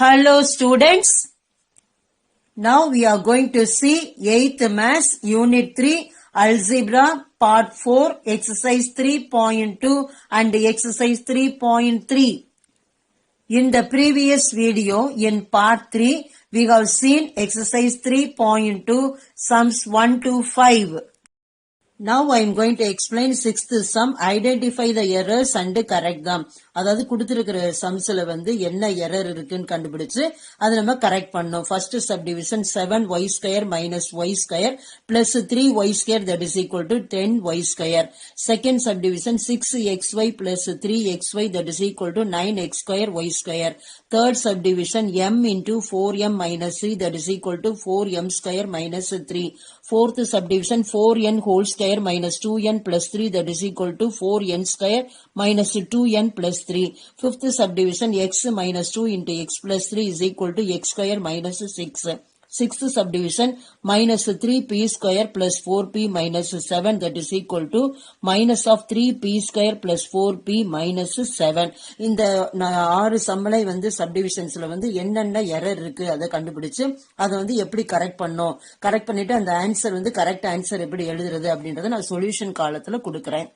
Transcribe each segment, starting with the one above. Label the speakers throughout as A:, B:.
A: Hello students, now we are going to see 8th Maths Unit 3 Algebra Part 4 Exercise 3.2 and Exercise 3.3. In the previous video in Part 3, we have seen Exercise 3.2 Sums 1 to 5. Now I am going to explain 6th sum. Identify the errors and correct them. அதாவது கொடுத்திருக்கிற சம்ஸ்ல வந்து என்ன error இருக்குன்னு கண்டுபிடிச்சு அதை நம்ம correct பண்ணோம். First subdivision 7y square minus y square plus 3y square that is equal to 10y square. Second subdivision 6xy plus 3xy that is equal to 9x square y square. Third subdivision m into 4m minus 3 that is equal to 4m square minus 3. Fourth subdivision 4n whole square minus 2n plus 3 that is equal to 4n square minus 2n plus 3. Fifth subdivision x minus 2 into x plus 3 is equal to x square minus 6. Sixth subdivision minus 3p square plus 4p minus 7 that is equal to minus of 3p square plus 4p minus 7. இந்த 6 சம்மலை வந்து சப்டிவிஷன்ஸ்ல வந்து என்னென்ன error இருக்கு அதை கண்டுபிடிச்சு அதை வந்து எப்படி கரெக்ட் பண்ணோம், கரெக்ட் பண்ணிட்டு அந்த ஆன்சர் வந்து கரெக்ட் ஆன்சர் எப்படி எழுதுறது அப்படின்றத நான் சொல்யூஷன் காலத்துல கொடுக்கறேன்.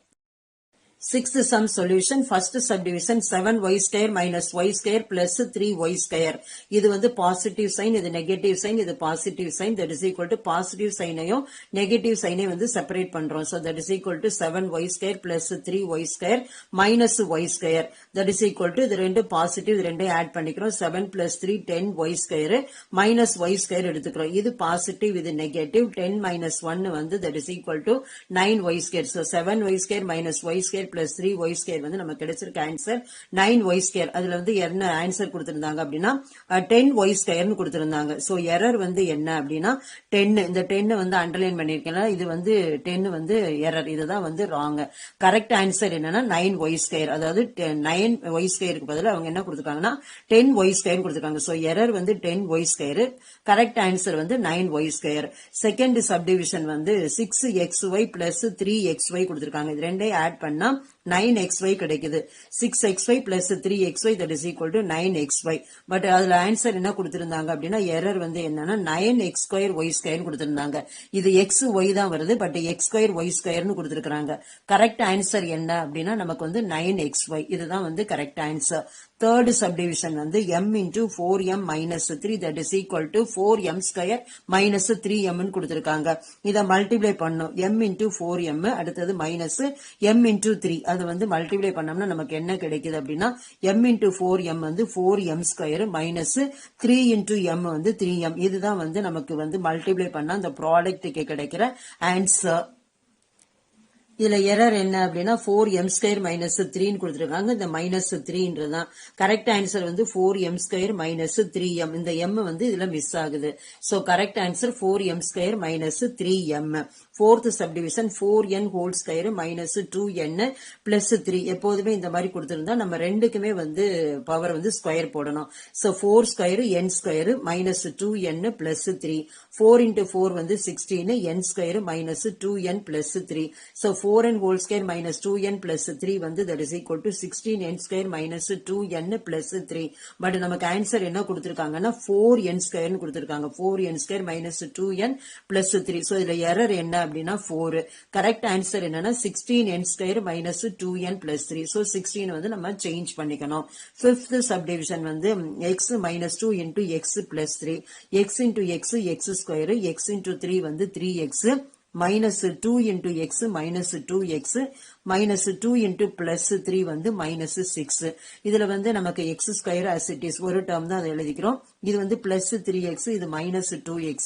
A: Sixth sum solution. First subdivision 7y square minus y square plus 3y square. இது வந்து positive sign, இது negative sign, இது positive sign. That is equal to positive sign ஐயும் negative sign ஐயும் வந்து separate பண்றோம். So that is equal to 7y square plus 3y square minus y square. That is equal to இது ரெண்டு positive, இது ரெண்டு add பண்ணிக்கிறோம். 7 plus 3 10y square minus y square எடுத்துக்கிறோம். இது positive, இது negative. 10 minus 1 வந்து that is equal to 9y square. So 7y square minus y square plus 3y square வந்து நம்ம கிடைச்சிருக்க ஆன்சர் 9y square. அதுல வந்து என்ன ஆன்சர் கொடுத்திருந்தாங்க அப்படின்னா 10y square னு கொடுத்திருந்தாங்க. சோ எரர் வந்து என்ன அப்படின்னா 10. இந்த 10 வந்து அண்டர்லைன் பண்ணிருக்கேன். இது வந்து 10 வந்து எரர், இதுதான் வந்து ராங். கரெக்ட் ஆன்சர் என்னன்னா 9y square. அதாவது 9y squareக்கு பதிலா அவங்க என்ன கொடுத்திருக்காங்கன்னா 10y square கொடுத்திருக்காங்க. சோ எரர் வந்து 10y square. கரெக்ட் ஆன்சர் வந்து 9y square. செகண்ட் சப்டிவிஷன் வந்து 6xy plus 3xy கொடுத்திருக்காங்க. இது ரெண்டையும் ஆட் பண்ணா 9xy கிடைக்குது. 6xy plus 3xy that is equal to 9xy. But அதுல ஆன்சர் என்ன கொடுத்திருந்தாங்க அப்படின்னா எரர் வந்து என்னன்னா 9x square y square கொடுத்திருந்தாங்க. இது xy தான் வருது, but x square y square னு கொடுத்திருக்காங்க. கரெக்ட் ஆன்சர் என்ன அப்படின்னா நமக்கு வந்து 9xy. இதுதான் வந்து கரெக்ட் ஆன்சர். Third subdivision வந்து m into 4m minus 3 that is equal to 4m square minus 3m னு கொடுத்திருக்காங்க. இத மல்டிப்ளை பண்ணும். m into 4m அடுத்தது minus m into 3. அது வந்து மல்டிப்ளை பண்ணோம்னா நமக்கு என்ன கிடைக்குது அப்படின்னா m into 4m வந்து 4m square minus 3 into m வந்து 3m. இதுதான் வந்து நமக்கு வந்து மல்டிப்ளை பண்ணா அந்த ப்ராடக்ட்டுக்கு கிடைக்கிற ஆன்சர். இதுல எரர் என்ன அப்படின்னா 4m square minus 3 னு கொடுத்திருக்காங்க. இந்த minus 3ன்றதுதான் கரெக்ட் ஆன்சர் வந்து 4m square minus 3m. இந்த m வந்து இதுல மிஸ் ஆகுது. So correct answer 4m square minus 3m. Fourth subdivision 4n whole square minus 2n plus 3. எப்போதுமே இந்த மாதிரி கொடுத்திருந்தா நம்ம ரெண்டுக்குமே வந்து பவர் வந்து ஸ்கொயர் போடணும். So 4 square n square minus 2n plus 3. 4 into 4 வந்து 16, n square minus 2n plus 3. So 4n whole square minus 2n plus 3 வந்து that is equal to 16n square minus 2n plus 3. But நமக்கு answer என்ன கொடுத்திருக்காங்கன்னா 4n square னு கொடுத்திருக்காங்க. 4n square minus 2n plus 3. So இதுல error என்ன அப்படின்னா 4. Correct answer என்னன்னா 16n square minus 2n plus 3. So 16 வந்து நம்ம சேஞ்ச் பண்ணிக்கணும். Fifth subdivision வந்து x minus 2 into x plus 3. x into x x square, x into 3 வந்து 3x minus 2 into x minus 2x minus 2 into plus 3 வந்து minus 6. இதுல வந்து நமக்கு x square as it is ஒரு term தான் அதை எழுதிக்கிறோம். இது வந்து plus 3x, இது minus 2x.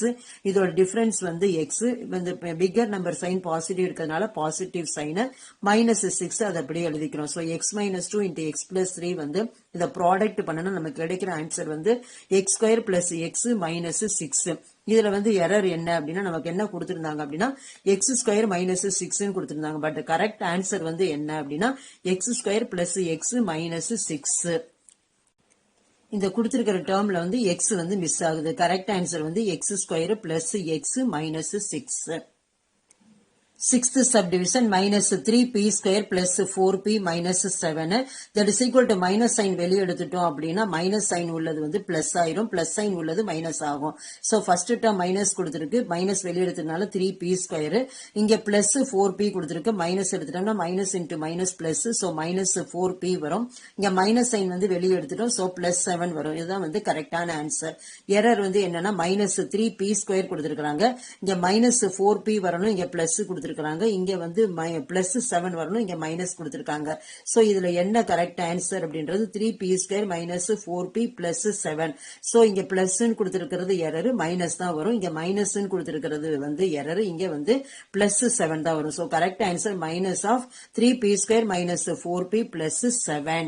A: இதோட டிஃபரன்ஸ் வந்து x. வந்து பிகர் நம்பர் சைன் பாசிட்டிவ் இருக்கிறதுனால பாசிட்டிவ் சைன் minus 6 அதை அப்படியே எழுதிக்கிறோம். So x minus 2 into x plus 3 வந்து இதை ப்ராடக்ட் பண்ணணும். நமக்கு கிடைக்கிற ஆன்சர் வந்து x square plus x minus 6. இதுல வந்து எரர் என்ன அப்படின்னா நமக்கு என்ன கொடுத்திருந்தாங்க அப்படின்னா x square minus 6 கொடுத்திருந்தாங்க. பட் கரெக்ட் ஆன்சர் வந்து என்ன அப்படின்னா x square plus x minus 6. இந்த கொடுத்திருக்கிற டேர்ம்ல வந்து x வந்து மிஸ் ஆகுது. கரெக்ட் ஆன்சர் வந்து x square plus x minus 6. Sixth subdivision minus 3p square plus 4p minus 7 that is equal to minus sign வெளியே எடுத்துட்டோம் அப்படின்னா minus sign உள்ளது வந்து plus ஆயிரும் plus sign உள்ளது minus ஆகும். So first term minus கொடுத்திருக்கு minus வெளியே எடுத்ததுனால 3p square இங்க plus 4p கொடுத்திருக்கு minus எடுத்துட்டோம்னா minus into minus plus so minus 4p வரும். இங்க minus sign வந்து வெளியே எடுத்துட்டோம் so plus 7 வரும். இதுதான் வந்து கரெக்டான ஆன்சர். எரர் வந்து என்னன்னா minus 3p square கொடுத்திருக்காங்க. இங்க minus 4p வரணும் இங்க plus கொடுத்திருக்காங்க. இங்க வந்து plus 7 வரணும் இங்க minus கொடுத்திருக்காங்க. சோ இதுல என்ன கரெக்ட் ஆன்சர் அப்படின்றது 3p square minus 4p plus 7. So இங்க plus ன்னு கொடுத்திருக்கிறது எரர் மைனஸ் தான் வரும். இங்க மைனஸ் ன்னு கொடுத்திருக்கிறது வந்து எரர் இங்க வந்து plus 7 தான் வரும். So correct answer minus of 3p square minus 4p plus 7.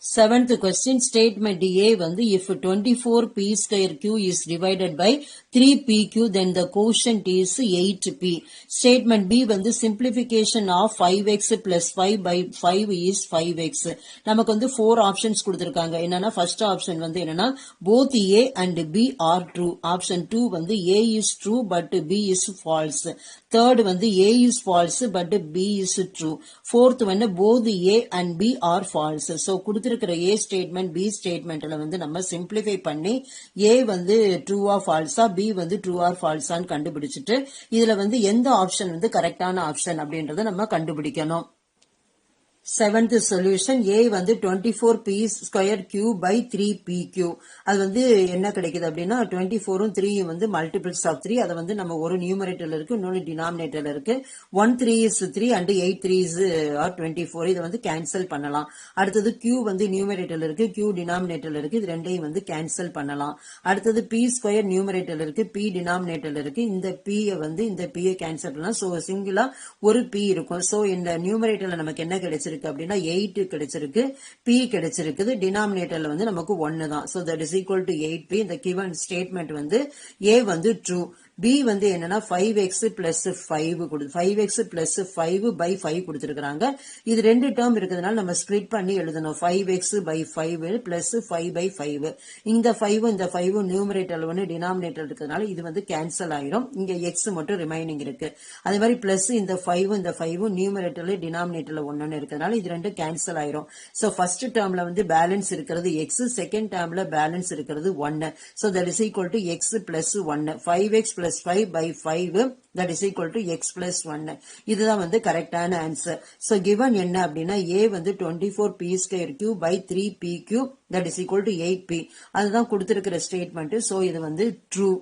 A: Seventh question, statement A வந்து if 24p square q is divided by 3pq then the quotient is 8p. Statement B வந்து simplification of 5x plus 5 by 5 is 5x. நமக்கு வந்து 4 options கொடுத்திருக்காங்க. என்னன்னா first option வந்து என்னன்னா both A and B are true. Option 2 வந்து A is true but B is false. Third வந்து A is false but B is true. Fourth வந்து both A and B are false. So கொடுத்திருக்கிற A statement B statementல வந்து நம்ம simplify பண்ணி A வந்து true or false B வந்து true or false கண்டுபிடிச்சிட்டு இதுல வந்து எந்த ஆப்ஷன் வந்து கரெக்டான ஆப்ஷன் அப்படின்றத நம்ம கண்டுபிடிக்கணும். Seventh solution A வந்து 24p square q by 3pq. அது வந்து என்ன கிடைக்குது அப்படின்னா 24 3 வந்து multiples of 3. அது வந்து நம்ம ஒரு நியூமரேட்டர்ல இருக்கு இன்னொரு டினாமினேட்டர்ல இருக்கு. 1 3 is 3 and 8 3 is 24. இதை வந்து கேன்சல் பண்ணலாம். அடுத்தது q வந்து நியூமரேட்டர்ல இருக்கு q டினாமினேட்டர்ல இருக்கு. இது ரெண்டையும் வந்து கேன்சல் பண்ணலாம். அடுத்தது p ஸ்கொயர் நியூமரேட்டர்ல இருக்கு p டினாமினேட்டர்ல இருக்கு. இந்த p வந்து இந்த p கேன்சல் பண்ணலாம். சோ சிங்கிளா ஒரு p இருக்கும். சோ இந்த நியூமரேட்டர்ல நமக்கு என்ன கிடைச்சிருக்கு அப்படின்னா 8 கிடைச்சிருக்கு p கிடைச்சிருக்குது டினாமினேட்டர்ல வந்து நமக்கு 1 தான். so that is equal to 8p. இந்த given statement வந்து A வந்து true. B வந்து என்னன்னா 5x plus 5 5x plus 5 by 5 கொடுத்திருக்காங்க. இது ரெண்டு டேர்ம் இருக்கிறதுனால நம்ம ஸ்ப்ளிட் பண்ணி எழுதணும். 5x by 5 plus 5 by 5. இந்த 5 இந்த 5 நியூமரேட்டர்ல ஒன்னு டினாமினேட்டர் இருக்கிறதுனால இது வந்து கேன்சல் ஆயிரும். இங்க x மட்டும் ரிமைனிங் இருக்கு. அதே மாதிரி பிளஸ் இந்த 5 இந்த 5 நியூமரேட்டர்ல டினாமினேட்டர்ல ஒன்னு இருக்கிறதுனால இது ரெண்டு கேன்சல் ஆயிரும். சோ ஃபர்ஸ்ட் டேர்ம்ல வந்து பேலன்ஸ் இருக்கிறது x, செகண்ட் டேர்ம்ல பேலன்ஸ் இருக்கிறது 1. So that is equal to x plus 1. 5x plus 5 by 5 that is equal to x plus 1. இதுதான் வந்து கரெக்டான ஆன்சர். so given என்ன அப்படின்னா A வந்து 24p square q by 3pq that is equal to 8p. அதுதான் கொடுத்திருக்கிற statement. so இது வந்து true.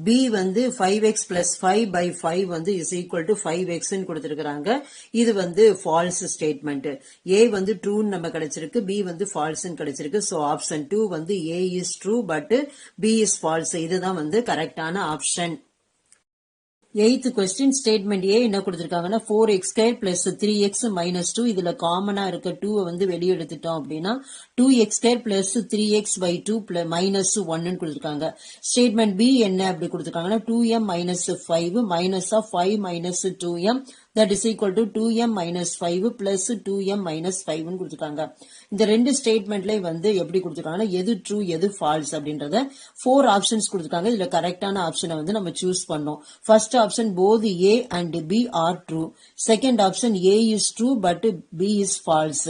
A: B வந்து 5x plus 5 by 5 வந்து is equal to 5x ன்னு கொடுத்திருக்காங்க. இது வந்து false statement. A வந்து true நம்ம கிடைச்சிருக்கு B வந்து false ன்னு கிடைச்சிருக்கு. so option 2 வந்து A is true but B is false. இதுதான் வந்து கரெக்டான option. Eighth question, statement A என்ன கொடுத்திருக்காங்கன்னா 4x square plus 3x minus 2. இதுல காமனா இருக்க 2 வந்து வெளியே எடுத்துட்டோம் அப்படின்னா 2x square plus 3x by 2 minus 1 கொடுத்திருக்காங்க. Statement B என்ன அப்படி கொடுத்திருக்காங்கன்னா 2m minus 5 minus of 5 minus 2m that is equal to 2m minus 5 plus 2m minus 5 கொடுத்திருக்காங்க. இந்த ரெண்டு ஸ்டேட்மெண்ட்ல வந்து எப்படி கொடுத்திருக்காங்கன்னா எது ட்ரூ எது ஃபால்ஸ் அப்படின்றத 4 ஆப்ஷன்ஸ் கொடுத்திருக்காங்க. இதுல கரெக்டான ஆப்ஷனை வந்து நம்ம சூஸ் பண்ணோம். First option both A and B are true. Second option A is true but B is false.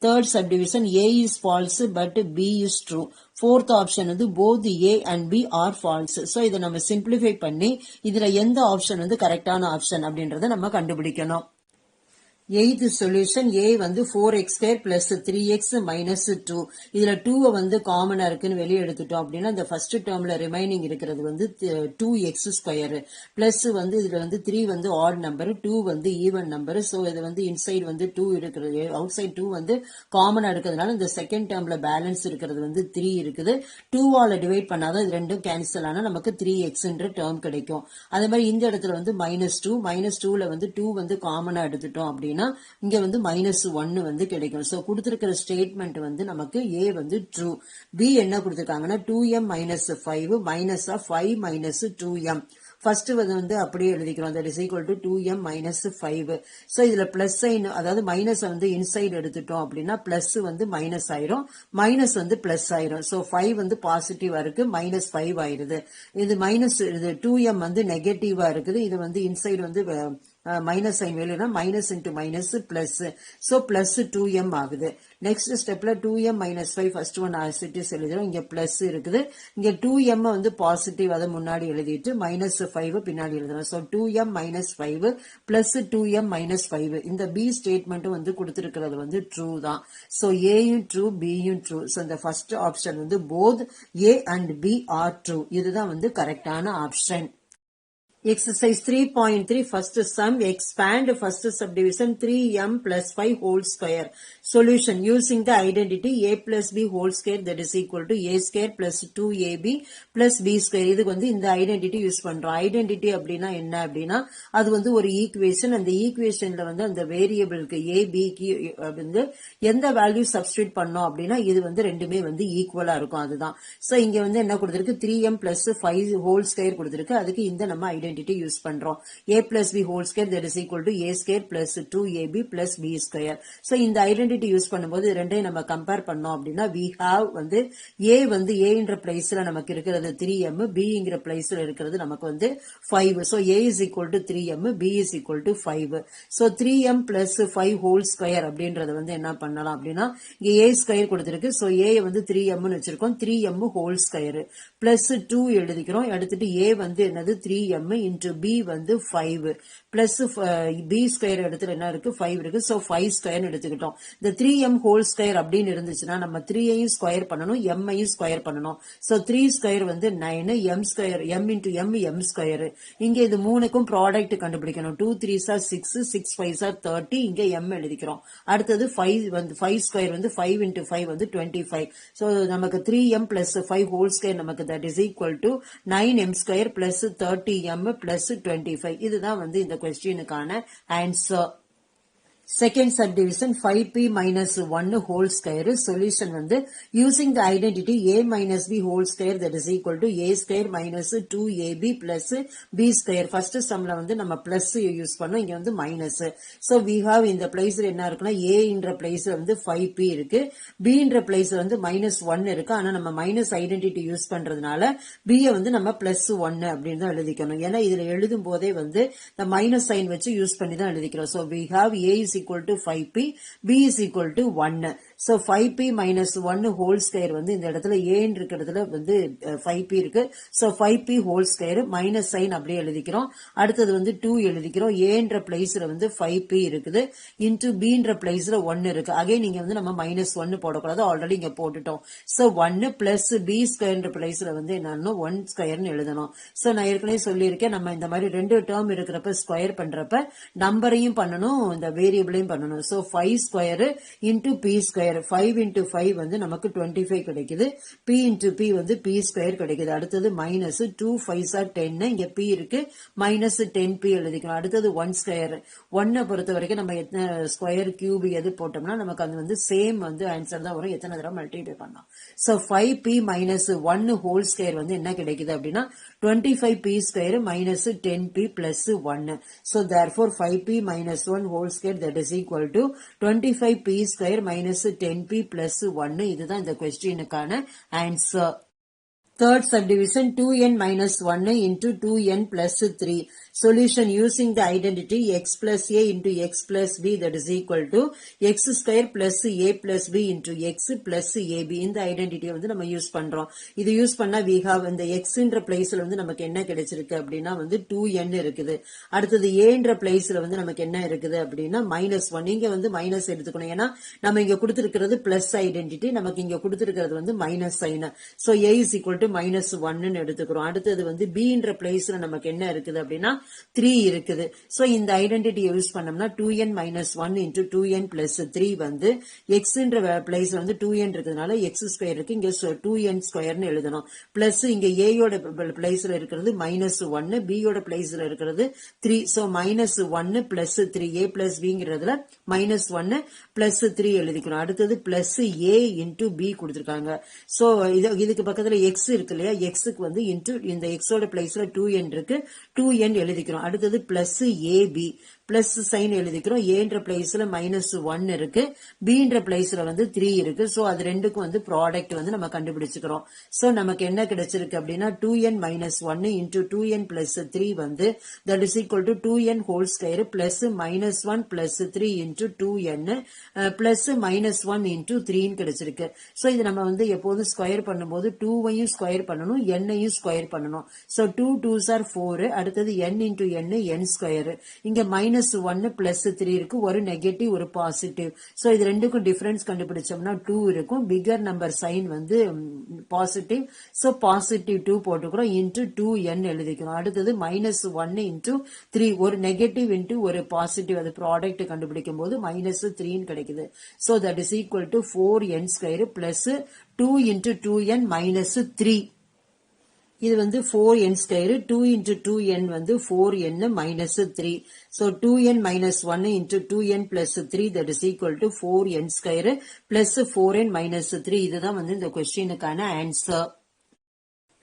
A: Third subdivision A is false but B is true. Fourth option வந்து both A and B are false. so இதை நம்ம simplify பண்ணி இதுல எந்த option வந்து கரெக்டான option அப்படின்றத நம்ம கண்டுபிடிக்கணும். Eighth solution A வந்து 4x square plus 3x minus 2. இதுல 2 வந்து காமனா இருக்குன்னு வெளியே எடுத்துட்டோம் அப்படின்னா இந்த ஃபர்ஸ்ட் டேர்ம்ல ரிமைனிங் இருக்கிறது வந்து 2x ஸ்கொயர் பிளஸ் வந்து இதுல வந்து 3 வந்து ஆட் நம்பர் 2 வந்து ஈவன் நம்பர். சோ இது வந்து இன்சைட் வந்து 2 இருக்கிறது அவுட் சைட் 2 வந்து காமனா இருக்கிறதுனால இந்த செகண்ட் டேர்ம்ல பேலன்ஸ் இருக்கிறது வந்து 3 இருக்குது. 2 ஆல டிவைட் பண்ணாதான் இது ரெண்டும் கேன்சல் ஆனா நமக்கு 3x என்ற டேர்ம் கிடைக்கும். அதே மாதிரி இந்த இடத்துல வந்து மைனஸ் 2ல வந்து 2 வந்து காமனா எடுத்துட்டோம் அப்படின்னா இங்க வந்து -1 வந்து கிடைக்கும். சோ கொடுத்திருக்கிற ஸ்டேட்மெண்ட் வந்து நமக்கு A வந்து true. B என்ன கொடுத்திருக்காங்கன்னா 2m minus 5 minus of 5 minus 2m first வந்து அப்படியே எழுதிக்கிறோம். that is equal to 2m minus 5. So இதுல பிளஸ் சைன், அதாவது மைனஸ் வந்து இன்சைடு எடுத்துட்டோம் அப்படின்னா பிளஸ் வந்து மைனஸ் ஆயிரும், மைனஸ் வந்து பிளஸ் ஆயிரும். ஸோ 5 வந்து பாசிட்டிவா இருக்கு, மைனஸ் 5 ஆயிருது. இது மைனஸ், இது 2m வந்து நெகட்டிவா இருக்குது, இது வந்து இன்சைடு வந்து மைனஸ் சைன் வேல்யூனா minus into minus plus, so plus 2m ஆகுது. நெக்ஸ்ட் ஸ்டெப்ல 2m minus 5 first one as it is எழுதுறோம். இங்க பிளஸ் இருக்குது, இங்க 2m வந்து பாசிட்டிவ் அதை முன்னாடி எழுதிட்டு மைனஸ் 5 பின்னாடி எழுதுறோம். So 2m minus 5 plus 2m minus 5. இந்த பி ஸ்டேட்மெண்ட் வந்து கொடுத்திருக்கிறது வந்து ட்ரூ தான். ஸோ ஏயும் ட்ரூ, பியும் ட்ரூ. ஸோ இந்த ஃபர்ஸ்ட் ஆப்ஷன் வந்து both A and B are true. இதுதான் வந்து கரெக்டான option. Exercise 3.3 first sum, expand first subdivision 3m plus 5 whole square. Solution using the identity a plus b whole square, that is equal to a square plus 2ab plus b square. இதுக்கு வந்து இந்த identity use பண்றோம். Identity அப்படின்னா என்ன அப்படின்னா அது வந்து ஒரு ஈக்குவேஷன். அந்த ஈக்குவேஷன்ல வந்து அந்த வேரியபிளுக்கு a b க்கு வந்து எந்த வேல்யூ சப்ஸ்டிட்யூட் பண்ணோம் அப்படின்னா இது வந்து ரெண்டுமே வந்து ஈக்குவலா இருக்கும், அதுதான். சோ இங்க வந்து என்ன கொடுத்திருக்கு, 3m plus 5 whole square கொடுத்திருக்கு. அதுக்கு இந்த நம்ம ஐடென்டிட்டி யூஸ் பண்றோம். a plus b whole square, that is equal to a square plus 2ab plus b square. so இந்த ஐடென்டிட்டி யூஸ் பண்ணும்போது ரெண்டையும் நம்ம கம்பேர் பண்ணோம் அப்படின்னா we have வந்து a வந்து a என்ற பிளேஸ்ல நமக்கு இருக்கிறது 3m, b என்கிற பிளேஸ்ல இருக்கிறது நமக்கு வந்து 5. so a is equal to 3m, b is equal to 5. so 3m plus 5 whole square அப்படின்றது வந்து என்ன பண்ணலாம் அப்படின்னா இங்க a ஸ்கொயர் கொடுத்திருக்கு. so a வந்து 3m னு வச்சிருக்கோம், 3m whole square plus 2 எழுதிக்கிறோம். அடுத்துட்டு a வந்து என்னது 3m into b வந்து 5 plus b ஸ்கொயர் இடத்துல என்ன இருக்கு 5 இருக்கு. so 5 ஸ்கொயர் எடுத்துக்கிட்டோம். இந்த 3m whole square அப்படின்னு இருந்துச்சுன்னா நம்ம 3 ஐயும் ஸ்கொயர் பண்ணணும், m ஐயும் ஸ்கொயர் பண்ணணும். so 3 ஸ்கொயர் வந்து 9, m square m into m m square. இங்க இது மூணுக்கும் ப்ராடக்ட் கண்டுபிடிக்கணும். 2 3s are 6, 6 5s are 30. இங்க m எழுதிக்கிறோம். அடுத்தது 5 வந்து 5 ஸ்கொயர் வந்து 5 into 5 வந்து 25. so நமக்கு 3m plus 5 whole square நமக்கு that is equal to 9m square plus 30m plus 25. இதுதான் வந்து இந்த கொஸ்டினுக்கான answer. Second subdivision 5p minus 1 whole square. Solution வந்து using the identity a minus b whole square, that is equal to a square minus 2ab plus b square. First sumல வந்து நம்ம plus use பண்ணோம், இங்க வந்து minus. so we have இந்த பிளேஸ்ல என்ன இருக்குன்னா a என்ற பிளேஸ்ல வந்து 5p இருக்கு, b என்ற பிளேஸ்ல வந்து minus 1 இருக்கு. ஆனா நம்ம minus identity யூஸ் பண்றதுனால b வந்து நம்ம plus 1 அப்படின்னு தான் எழுதிக்கணும். ஏன்னா இதுல எழுதும் போதே வந்து இந்த minus sign வச்சு யூஸ் பண்ணி தான் எழுதிக்கிறோம். so we have a is equal to 5p, b is equal to 1. so 5p minus 1 whole square வந்து இந்த இடத்துல a இருக்கிறதுல வந்து 5p இருக்கு. so 5p whole square minus sign அப்படியே எழுதிக்கிறோம். அடுத்தது வந்து 2 எழுதிக்கிறோம். a என்ற பிளேஸ்ல வந்து 5p இருக்குது, into b என்ற பிளேஸ்ல 1 இருக்கு. அகைன் நீங்க வந்து நம்ம minus 1 போடக்கூடாது, ஆல்ரெடி இங்க போட்டுட்டோம். so 1 plus b square என்ற பிளேஸ்ல வந்து என்னன்னா 1 ஸ்கொயர்னு எழுதணும். so நான் ஏற்கனவே சொல்லியிருக்கேன், நம்ம இந்த மாதிரி ரெண்டு டேர்ம் இருக்கிறப்ப ஸ்கொயர் பண்றப்ப நம்பரையும் பண்ணணும், இந்த வேரியபிளையும் பண்ணணும். so 5 square into p square, 5 into 5 வந்து நமக்கு 25 கிடைக்குது, p into p வந்து p ஸ்கொயர் கிடைக்குது. அடுத்தது மைனஸ் 2 5s are 10, இங்க p இருக்கு, மைனஸ் 10p எழுதிக்கணும். அடுத்தது 1 ஸ்கொயர், 1 பொறுத்த வரைக்கும் நம்ம எத்தனை ஸ்கொயர் கியூப் எது போட்டோம்னா நமக்கு அது வந்து சேம் வந்து ஆன்சர் தான் வரும், எத்தனை தடவை மல்டிப்ளை பண்ணலாம். so 5p minus 1 whole square வந்து என்ன கிடைக்குது அப்படின்னா 25p square minus 10p plus 1. so therefore 5p minus 1 whole square, that is equal to 25p square minus 10p plus 1. இதுதான் இந்த கொஸ்டினுக்கான answer. Third subdivision 2n minus 1 into 2n plus 3. Solution using the identity x plus a into x plus b, that is equal to x square plus a plus b into x plus ab. இந்த ஐடென்டிட்டியை வந்து நம்ம use பண்றோம். இது use பண்ணா we have இந்த x என்ற பிளேஸ்ல வந்து நமக்கு என்ன கிடைச்சிருக்கு அப்படின்னா வந்து 2n இருக்குது. அடுத்தது a என்ற பிளேஸ்ல வந்து நமக்கு என்ன இருக்குது அப்படின்னா -1. இங்க வந்து மைனஸ் எடுத்துக்கணும், ஏன்னா நம்ம இங்க கொடுத்திருக்கிறது பிளஸ் ஐடென்டிட்டி, நமக்கு இங்க கொடுத்திருக்கிறது வந்து minus sine. so a is equal to -1 எடுத்துக்கிறோம். அடுத்தது வந்து b என்ற பிளேஸ்ல நமக்கு என்ன இருக்குது அப்படின்னா 3 இருக்குது. ஸோ இந்த ஐடென்டிட்டி யூஸ் பண்ணோம்னா 2n minus 1 into 2n plus 3 வந்து எக்ஸ்ன்ற பிளேஸ்ல வந்து 2n இருக்கிறதுனால எக்ஸ் ஸ்கொயர் இருக்கு, இங்க 2n ஸ்கொயர்னு எழுதணும். பிளஸ் இங்க ஏயோட பிளேஸ்ல இருக்கிறது மைனஸ் 1, பியோட பிளேஸ்ல இருக்கிறது 3. ஸோ மைனஸ் 1 பிளஸ் 3 ஏ பிளஸ் பிங்கிறதுல மைனஸ் 1 பிளஸ் 3 எழுதிக்கணும். அடுத்தது பிளஸ் ஏ இன்டூ பி கொடுத்துருக்காங்க. ஸோ இதுக்கு பக்கத்துல எக்ஸ் இருக்கு இல்லையா, எக்ஸுக்கு வந்து இன்டூ இந்த எக்ஸோட பிளேஸ்ல 2n இருக்கு, 2n எழுதிக்கிறோம். அடுத்தது பிளஸ் ஏபி பிளஸ் சைன் எழுதிக்கிறோம். ஏன்ற பிளேஸ்ல மைனஸ் 1 இருக்கு, பின்ற பிளேஸ்ல வந்து 3 இருக்கு. ஸோ அது ரெண்டுக்கும் வந்து ப்ராடக்ட் வந்து நம்ம கண்டுபிடிச்சுக்கிறோம். ஸோ நமக்கு என்ன கிடைச்சிருக்கு அப்படின்னா 2n minus 1 into 2n plus 3 வந்து that is equal to 2n whole square plus minus 1 plus 3 into 2n plus minus 1 into 3 கிடைச்சிருக்கு. ஸோ இது நம்ம வந்து எப்போதும் ஸ்கொயர் பண்ணும்போது 2வையும் ஸ்கொயர் பண்ணணும், n-ஐயும் ஸ்கொயர் பண்ணணும். ஸோ 2 2s are 4, அடுத்தது n into n n square. இங்க மைனஸ் 1 பிளஸ் 3 இருக்கு, ஒரு நெகட்டிவ் ஒரு பாசிட்டிவ். ஸோ இது ரெண்டுக்கும் டிஃபரன்ஸ் கண்டுபிடிச்சோம்னா 2 இருக்கும், பிகர் நம்பர் சைன் வந்து பாசிட்டிவ். ஸோ பாசிட்டிவ் 2 போட்டுக்கிறோம், இன்டூ 2n எழுதிக்கிறோம். அடுத்தது மைனஸ் 1 இன்டூ 3, ஒரு நெகட்டிவ் இன்டூ ஒரு பாசிட்டிவ், அது ப்ராடக்ட் கண்டுபிடிக்கும் போது மைனஸ் 3 கிடைக்குது. So that is equal to 4n square plus 2 into 2n minus 3. இது வந்து 4n ஸ்கொயர், 2 இன்டூ 2n வந்து 4n minus 3. So 2n minus 1 into 2n plus 3 that is equal to 4n square plus 4n minus 3. இதுதான் வந்து இந்த கொஸ்டினுக்கான answer.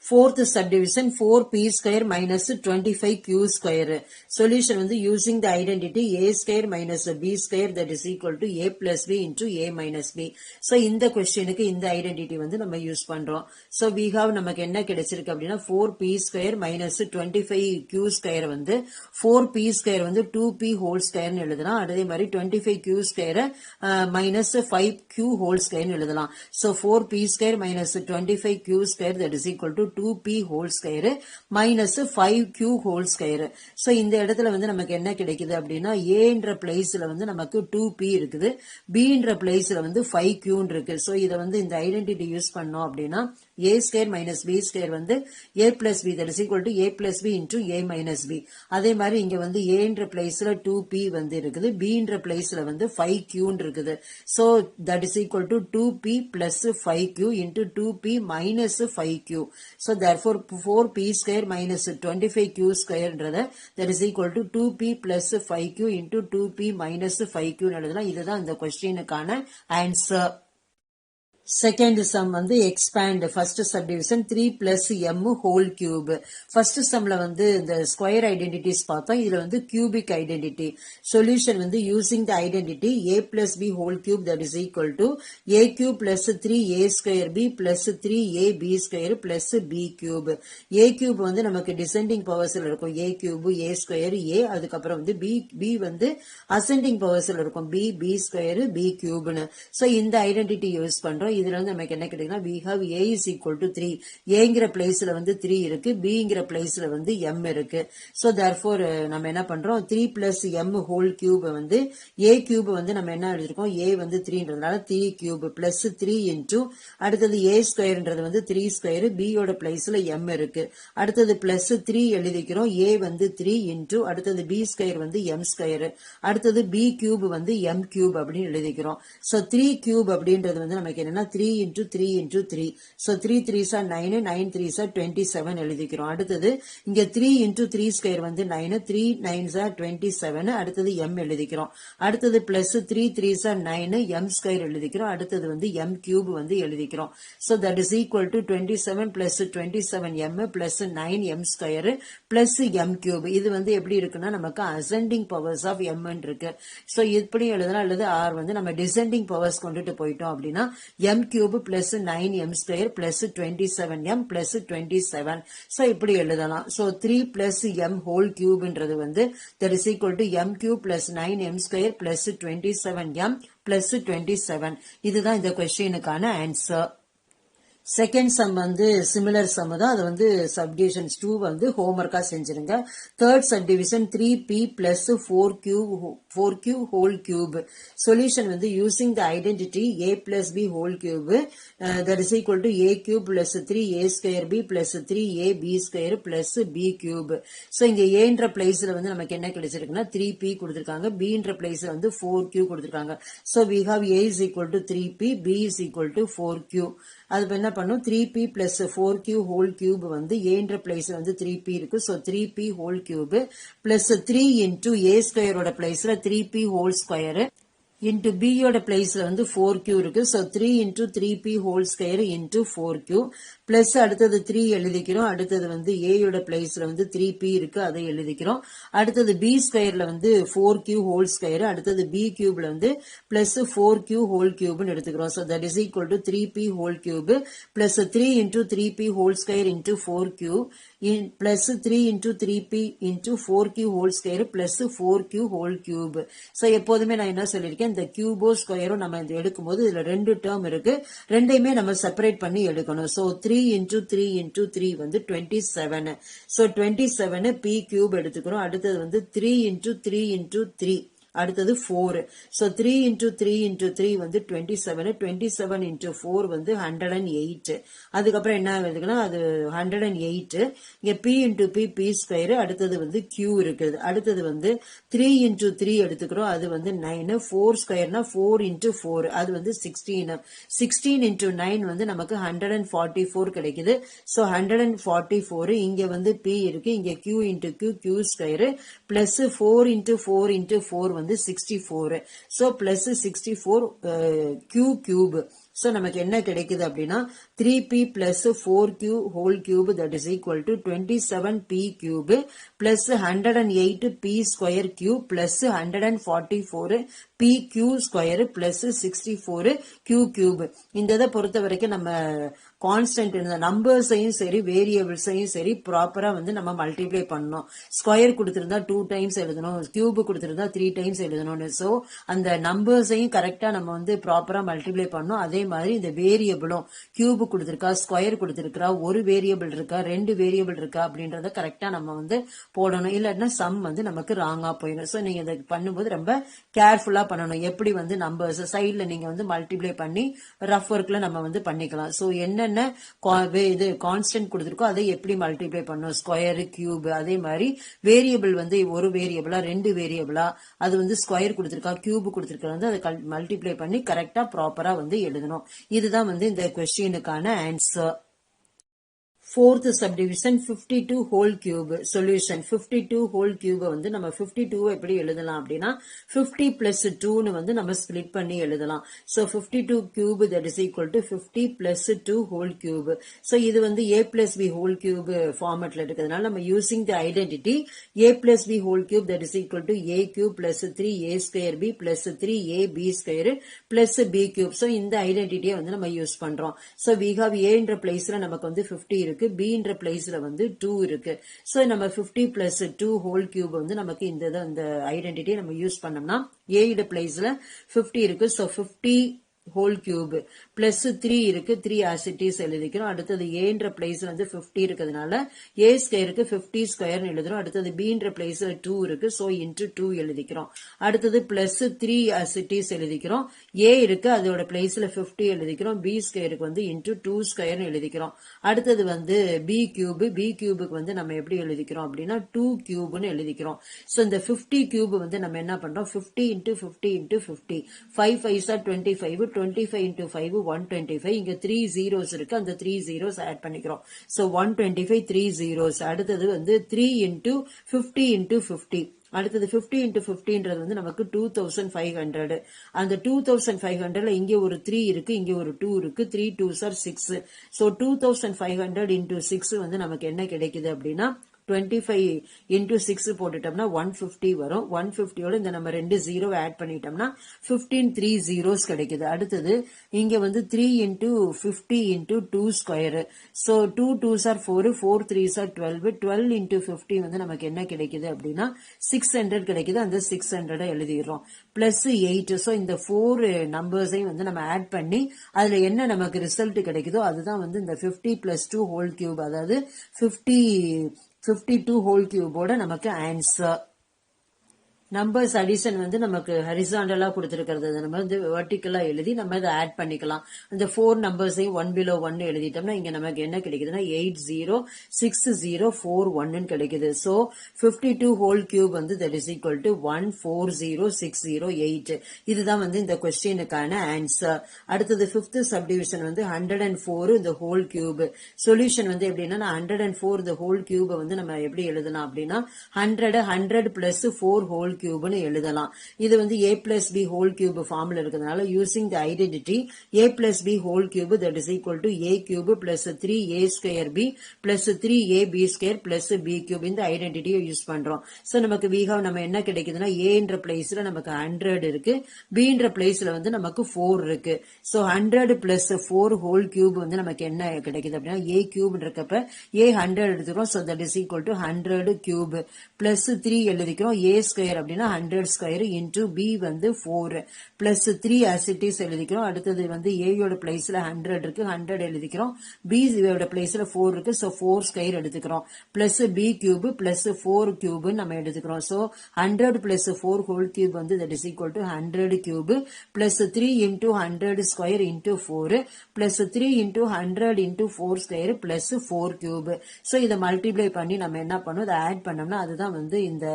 A: Fourth subdivision 4p square minus 25q square. Solution வந்து using the identity a square minus b square that is equal to a plus b into a minus b. So இந்த questionக்கு இந்த identity வந்து நம்ம use பண்றோம். So we have நமக்கு என்ன கிடைச்சிருக்கு அப்படின்னா 4p square minus 25q square வந்து 4p square வந்து 2p whole square எழுதலாம். அதே மாதிரி 25q square minus 5q whole square எழுதலாம். So 4p square minus 25q square that is equal to 2p whole square minus 5q whole square. So இந்த இடத்துல வந்து நமக்கு என்ன கிடைக்குது அப்படின்னா a என்ற பிளேஸ்ல வந்து நமக்கு 2p இருக்குது, b என்ற பிளேஸ்ல வந்து 5q இருக்கு. So இத வந்து இந்த ஐடென்டிட்டி யூஸ் பண்ணோம் அப்படின்னா a square minus b square வந்து a plus b that is equal to a plus b into a minus b. அதே மாதிரி இங்க வந்து a என்ற பிளேஸ்ல 2p வந்து இருக்குது, b என்ற பிளேஸ்ல வந்து 5q இருக்குது. So that is equal to 2p plus 5q into 2p minus 5q. So therefore 4p square minus 25q square that is equal to 2p plus 5q into 2p minus 5q எழுதலாம். இதுதான் இந்த கொஸ்டினுக்கான answer. Second sum வந்து expand first subdivision 3 plus m whole cube. First sumல வந்து இந்த square identities பார்த்தோம், இதுல வந்து cubic identity. Solution வந்து using the identity a plus b whole cube that is equal to a cube plus 3a square b plus 3ab square plus b cube. a cube வந்து நமக்கு descending powersல இருக்கும், a cube a square a, அதுக்கப்புறம் வந்து b வந்து ascending powersல இருக்கும், b square b cube. So இந்த identity use பண்றோம். இதுல வந்து நமக்கு என்ன கிடைக்குன்னா we have a is equal to 3. ஏங்கிற பிளேஸ்ல வந்து 3 இருக்கு, bங்கிற பிளேஸ்ல வந்து m இருக்கு. So therefore நம்ம என்ன பண்றோம் 3 plus m whole cube வந்து a cube வந்து நம்ம என்ன எழுதிருக்கோம், a வந்து 3ன்றதுனால 3 cube plus 3 into அடுத்தது a squareன்றது வந்து 3 square, b யோட பிளேஸ்ல m இருக்கு. அடுத்தது plus 3 எழுதிக்கிறோம், a வந்து 3 into அடுத்தது b square வந்து m square, அடுத்தது b cube வந்து m cube அப்படின்னு எழுதிக்கிறோம். So 3 cube அப்படின்றது வந்து நமக்கு என்னன்னா 3 into 3 into 3. So 3 3s are 9, 9 3s are 27 எழுதிக்கிறோம். அடுத்தது இங்க 3 into 3 square வந்து 9, 3 9s are 27, அடுத்தது m எழுதிக்கிறோம். அடுத்தது plus 3 3s are 9, m square எழுதிக்கிறோம். அடுத்தது வந்து m cube வந்து எழுதிக்கிறோம். So that is equal to 27 plus 27m plus 9m square plus m cube. இது வந்து எப்படி இருக்குன்னா நமக்கு ascending powers of m இருக்கு. So இப்படி எழுதலாம், அல்லது r வந்து நம்ம descending powers கொண்டுட்டு போயிட்டோம் அப்படின்னா m cube plus 9m square plus 27m plus 27. So இப்படி எழுதலாம். So 3 plus m whole cube ன்றது வந்து that is equal to m cube plus 9m square plus 27m plus 27. இதுதான் இந்த கொஸ்டினுக்கான ஆன்சர். செகண்ட் சம் வந்து சிமிலர் சம் தான், அது வந்து சப்டிவிஷன்ஸ் 2 வந்து ஹோம்ஒர்க்கா செஞ்சிருங்க. Third subdivision 3p plus 4q 4q whole cube. Solution வந்து using the identity a plus b whole cube that is equal to a cube plus 3a square b plus 3ab square plus b cube. So இங்க aன்ற placeல வந்து நமக்கு என்ன கிடைச்சிருக்குன்னா 3p கொடுத்திருக்காங்க, bன்ற placeல வந்து 4q கொடுத்திருக்காங்க. So we have a is equal to 3p, b is equal to 4q. அது என்ன பண்ணும் 3p plus 4q whole cube வந்து aன்ற placeல வந்து 3p இருக்கு. So 3p whole cube plus 3 into a square ஓட placeல 3p whole square into b ஓட placeல வந்து 4q இருக்கு. So 3 into 3p whole square into 4q plus அடுத்தது 3 எழுதிக்கிறோம். அடுத்தது வந்து a ஓட placeல வந்து 3p இருக்கு, அதை எழுதிக்கிறோம். அடுத்தது b squareல வந்து 4q whole square, அடுத்தது b cubeல வந்து plus 4q whole cube எடுத்துக்கிறோம். So that is equal to 3p whole cube plus 3 into 3p whole square into 4q plus 3 into 3p into 4q whole square plus 4q whole cube. So எப்போதுமே நான் என்ன சொல்லியிருக்கேன், இந்த கியூபோ ஸ்கொயரோ நம்ம எடுக்கும்போது இதுல ரெண்டு டேர்ம் இருக்கு, ரெண்டையுமே நம்ம செப்பரேட் பண்ணி எடுக்கணும். So 3 into 3 into 3 வந்து 27. So 27 p cube எடுத்துக்கிறோம். அடுத்தது வந்து 3 into 3 into 3, அடுத்தது 4. So 3 into 3 into 3 வந்து 27, 27 into 4 வந்து 108. அதுக்கப்புறம் என்ன இருக்குன்னா அது 108. இங்க p into p p square, அடுத்தது வந்து q இருக்குது. அடுத்தது வந்து 3 into 3 எடுத்துக்கிறோம், அது வந்து 9. 4 ஸ்கொயர்னா 4 into 4, அது வந்து 16. 16 into 9 வந்து நமக்கு 144 கிடைக்குது. So 144, இங்க வந்து p இருக்கு, இங்க q into q, q square plus 4 into 4 into 4 வந்து 64. So plus 64 q cube. So நமக்கு என்ன கிடைக்குது அப்படின்னா 3p plus 4q whole cube that is equal to 27p cube plus 108p square cube plus 144 pq square plus 64 q cube. இந்த இதை பொறுத்த வரைக்கும் நம்ம கான்ஸ்டன்ட் இந்த நம்பர்ஸையும் சரி வேரியபிள்ஸையும் சரி ப்ராப்பரா வந்து நம்ம மல்டிப்ளை பண்ணணும். ஸ்கொயர் கொடுத்திருந்தா 2 டைம்ஸ் எழுதணும், கியூப் கொடுத்திருந்தா 3 டைம்ஸ் எழுதணும்னு. சோ அந்த நம்பர்ஸையும் கரெக்டா நம்ம வந்து ப்ராப்பரா மல்டிப்ளை பண்ணணும். அதே மாதிரி இந்த வேரியபிளும் கியூப் கொடுத்திருக்கா, ஸ்கொயர் கொடுத்திருக்கா, ஒரு வேரியபிள் இருக்கா, ரெண்டு வேரியபிள் இருக்கா அப்படின்றத கரெக்டா நம்ம வந்து போடணும். இல்லைன்னா சம் வந்து நமக்கு ராங்கா போயிடும். சோ நீங்க இதை பண்ணும்போது ரொம்ப கேர்ஃபுல்லா பண்ணணும். எப்படி வந்து நம்பர்ஸ் சைட்ல நீங்க வந்து மல்டிப்ளை பண்ணி ரஃப் ஒர்க்ல நம்ம வந்து பண்ணிக்கலாம். சோ என்னென்ன இது கான்ஸ்டன்ட் கொடுத்திருக்கோ அதை எப்படி மல்டிப்ளை பண்ணணும், ஸ்கொயர் கியூப். அதே மாதிரி வேரியபிள் வந்து ஒரு வேரியபிளா ரெண்டு வேரியபிளா, அது வந்து ஸ்கொயர் கொடுத்திருக்கா கியூப் கொடுத்திருக்கா வந்து அதை மல்டிப்ளை பண்ணி கரெக்டா ப்ராப்பரா வந்து எழுதணும். இதுதான் வந்து இந்த கொஸ்டினுக்கான answer. Fourth subdivision 52 whole cube solution. 52 whole cube வந்து நம்ம 52 எப்படி எழுதலாம் அப்படின்னா 50 plus 2 னு வந்து நம்ம ஸ்பிளிட் பண்ணி எழுதலாம். So 52 cube that is equal to 50 plus 2 whole cube. So இது வந்து a plus b whole cube ஃபார்மட்ல இருக்கிறதுனால நம்ம using the identity a plus b whole cube that is equal to a cube plus 3a square b plus 3ab square plus b cube. So இந்த ஐடென்டிட்டியை வந்து நம்ம use பண்றோம். So we have a என்ற பிளேஸ்ல நமக்கு வந்து 50 இருக்கு, b என்ற பிளேஸ்ல வந்து 2 இருக்கு. சோ நம்ம 50 plus 2 whole cube வந்து நமக்கு இந்த ஐடென்டிட்டியை நம்ம யூஸ் பண்ணோம்னா a என்ற பிளேஸ்ல 50 இருக்கு. சோ 50 whole cube plus 3 இருக்கு, 3 as it is எழுதிக்கிறோம். அடுத்தது a என்ற பிளேஸ்ல வந்து 50 இருக்கிறதுனால a ஸ்கொயருக்கு 50 ஸ்கொயர் எழுதுறோம். அடுத்தது b என்ற பிளேஸ்ல 2 இருக்கு, சோ into 2 எழுதிக்கிறோம். அடுத்தது plus 3 as it is எழுதிக்கிறோம். a இருக்கு, அதோட பிளேஸ்ல 50 எழுதிக்கிறோம். b ஸ்கொயருக்கு வந்து into 2 ஸ்கொயர் எழுதிக்கிறோம். அடுத்தது வந்து b கியூப், b கியூபுக்கு வந்து நம்ம எப்படி எழுதிக்கிறோம் அப்படின்னா 2 கியூப்னு எழுதிக்கிறோம். சோ இந்த 50 கியூப் வந்து நம்ம என்ன பண்றோம் 50 into 50 into 50, 5 5s are 25, 25 into 5 125. இங்க 3 zeros இருக்கு, அந்த 3 zeros ஆட் பண்ணிக்கிறோம். So 125 3 zeros. அடுத்தது வந்து 3 into 50 into 50, அடுத்தது 50 into 50ன்றது வந்து நமக்கு 2500. அந்த 2500ல இங்க ஒரு 3 இருக்கு, இங்க ஒரு 2 இருக்கு, 3 2s are 6. So 2500 into 6 வந்து நமக்கு என்ன கிடைக்குது அப்படின்னா 25 into 6 போட்டுட்டோம்னா 150 வரும். 150யோட இந்த நம்ம ரெண்டு 0 ஆட் பண்ணிட்டோம்னா 15 3 zeros கிடைக்குது. அடுத்தது இங்க வந்து 3 into 50 into 2 square. So 2 2s are 4, 4 3s are 12, 12 into 50 வந்து நமக்கு என்ன கிடைக்குது அப்படின்னா 600 கிடைக்குது. அந்த 600 எழுதிடுறோம். பிளஸ் 8. சோ இந்த 4 நம்பர்ஸையும் வந்து நம்ம ஆட் பண்ணி அதுல என்ன நமக்கு ரிசல்ட் கிடைக்குதோ அதுதான் வந்து இந்த 50 plus 2 whole cube, அதாவது 52 whole cube ஓட நமக்கு ஆன்சர். நம்பர்ஸ் அடிஷன் வந்து நமக்கு ஹரிசாண்டலா கொடுத்திருக்கிறது நம்ம வந்து வெர்டிக்கலா எழுதி நம்ம இதை ஆட் பண்ணிக்கலாம். அந்த 4 நம்பர்ஸையும் 1 below 1 எழுதிட்டோம்னா இங்க நமக்கு என்ன கிடைக்குதுன்னா 806041 கிடைக்குது. சோ 52 ஹோல் கியூப் வந்து தட் இஸ் ஈக்குவல் டு 140608. இதுதான் வந்து இந்த கொஸ்டினுக்கான ஆன்சர். அடுத்தது 5th சப்டிவிஷன் வந்து 104 இந்த ஹோல் கியூப். சொல்யூஷன் வந்து எப்படின்னா 104 இந்த ஹோல் கியூப் வந்து நம்ம எப்படி எழுதலாம் அப்படின்னா 100 பிளஸ் 4 ஹோல் கியூப்னு எழுதலாம். இது வந்து a plus B whole cube ஃபார்ம்ல இருக்கிறதுனால using the identity a plus B whole cube that is equal to a cube plus 3a square b plus 3ab square plus b cube இந்த ஐடென்டிட்டியை use பண்றோம். So நமக்கு we have நம்ம என்ன கிடைக்குதுன்னா a என்ற பிளேஸ்ல நமக்கு 100 இருக்கு, b என்ற பிளேஸ்ல வந்து நமக்கு 4 இருக்கு. சோ 100 பிளஸ் 4 ஹோல் கியூப் வந்து நமக்கு என்ன கிடைக்குது அப்படின்னா a கியூப் இருக்கப்ப a 100 எடுத்துக்கிறோம். So that is equal to 100 cube plus 3 எழுதிக்கிறோம். a ஸ்கொயர் அப்படின்னா 100 ஸ்கொயர் இன்டூ b வந்து 4 பிளஸ் 3 as it is எழுதிக்கிறோம். அடுத்தது வந்து a யோட பிளேஸ்ல 100 இருக்கு, 100 எழுதிக்கிறோம். b யோட பிளேஸ்ல 4 இருக்கு, சோ 4 ஸ்கொயர் எடுத்துக்கிறோம். Plus b cube plus 4 cube நம்ம எடுத்துக்கிறோம். சோ 100 பிளஸ் 4 ஹோல் கியூப் வந்து that is equal to 100 cube plus 3 into 100 square into 4 plus 3 into 100 into 4 square plus 4 cube. So இதை மல்டிப்ளை பண்ணி நம்ம என்ன பண்ணோம், இதை ஆட் பண்ணோம்னா அதுதான் வந்து இந்த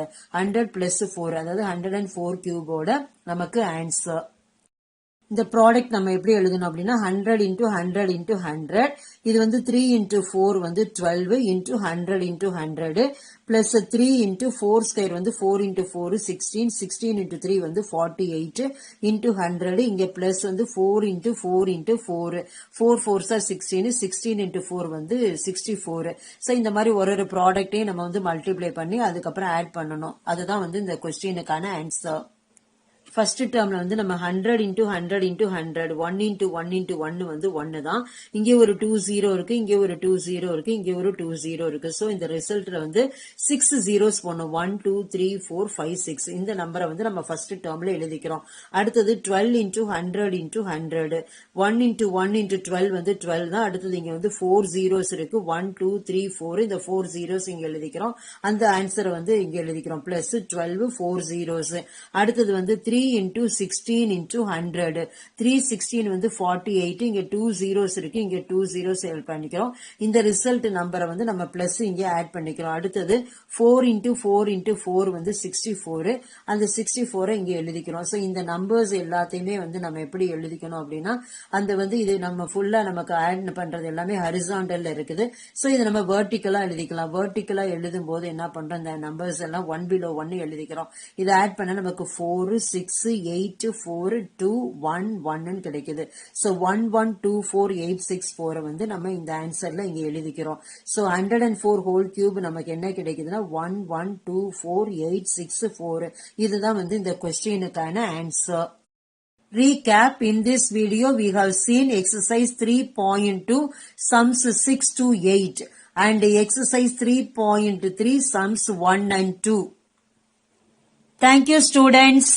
A: 100 பிளஸ் 4 அதாவது 104 கியூபோட நமக்கு ஆன்சர். இந்த ப்ராடக்ட் நம்ம எப்படி எழுதணும் அப்படின்னா 100 இன்டூ 100 இன்டூ 100 இது வந்து 3 இன்டூ 4 வந்து 12 into 100 into 100 plus 3 into 4 square வந்து 4 இன்டூ 4 16 16 இன்டூ 3 வந்து 48 இன்டூ 100 இங்க பிளஸ் வந்து 4 into 4 into 4 4 4s are 16 16 into 4 வந்து 64. சோ இந்த மாதிரி ஒரு ப்ராடக்டையும் நம்ம வந்து மல்டிப்ளை பண்ணி அதுக்கப்புறம் ஆட் பண்ணணும். அதுதான் வந்து இந்த கொஸ்டினுக்கான ஆன்சர். ஃபர்ஸ்ட் டேர்ம்ல வந்து நம்ம 100 இன்டூ 100 இன்டூ 100 1 இன்டூ 1 இன்டூ 1 வந்து 1 தான். இங்கே ஒரு 2 0 இருக்கு, இங்கே ஒரு 2 0 இருக்கு, இங்கே ஒரு 2 0 இருக்கு. சோ இந்த ரிசல்ட்ல வந்து 6 zeros போடணும். 1 2 3 4 5 6 இந்த நம்பரை வந்து நம்ம ஃபர்ஸ்ட் டேர்ம்ல எழுதிக்கிறோம். அடுத்தது 12 இன்டூ 100 இன்டூ 100 1 இன்டூ 1 இன்டூ 12 வந்து 12 தான். அடுத்தது இங்க வந்து 4 zeros இருக்கு, 1 2 3 4 இந்த 4 zeros இங்க எழுதிக்கிறோம். அந்த ஆன்சரை வந்து இங்க எழுதிக்கிறோம் பிளஸ் 12 4 zeros. அடுத்தது வந்து 3 into 16 into 100 316 வந்து 48 இங்க 2 zeros இருக்கு, இங்க 2 zeros ஆட் பண்ணிக்கிறோம். இந்த ரிசல்ட் நம்பரை வந்து நம்ம பிளஸ் இங்க ஆட் பண்ணிக்கிறோம். அடுத்தது 4 into 4 into 4 வந்து 64 அந்த 64 இங்க எழுதிக்கிறோம். சோ இந்த நம்பர்ஸ் எல்லாத்தையுமே வந்து நம்ம எப்படி எழுதிக்கணும் அப்படின்னா அந்த வந்து இது நம்ம ஃபுல்லா நமக்கு ஆட் பண்றது எல்லாமே ஹரிசாண்டல்ல இருக்குது. சோ இது நம்ம வெர்டிக்கலா எழுதிக்கலாம். வெர்டிக்கலா எழுதும் போது என்ன பண்றோம், இந்த நம்பர்ஸ் எல்லாம் 1 below 1 எழுதிக்கிறோம். இதை ஆட் பண்ண நமக்கு 4 6 8 4 2 1 1 கிடைக்குது. சோ 1 1 2 4 8 6 4 வந்து நம்ம இந்த ஆன்சர்ல இங்க எழுதிக்கிறோம். சோ 104 ஹோல் கியூப் நமக்கு என்ன கிடைக்குதுன்னா 1 1 2 4 8 6 4 இதுதான் வந்து இந்த கொஸ்டினுக்கான answer. Recap: in this video we have seen exercise 3.2 sums 6 to 8 and exercise 3.3 sums 1 and 2. Thank you students.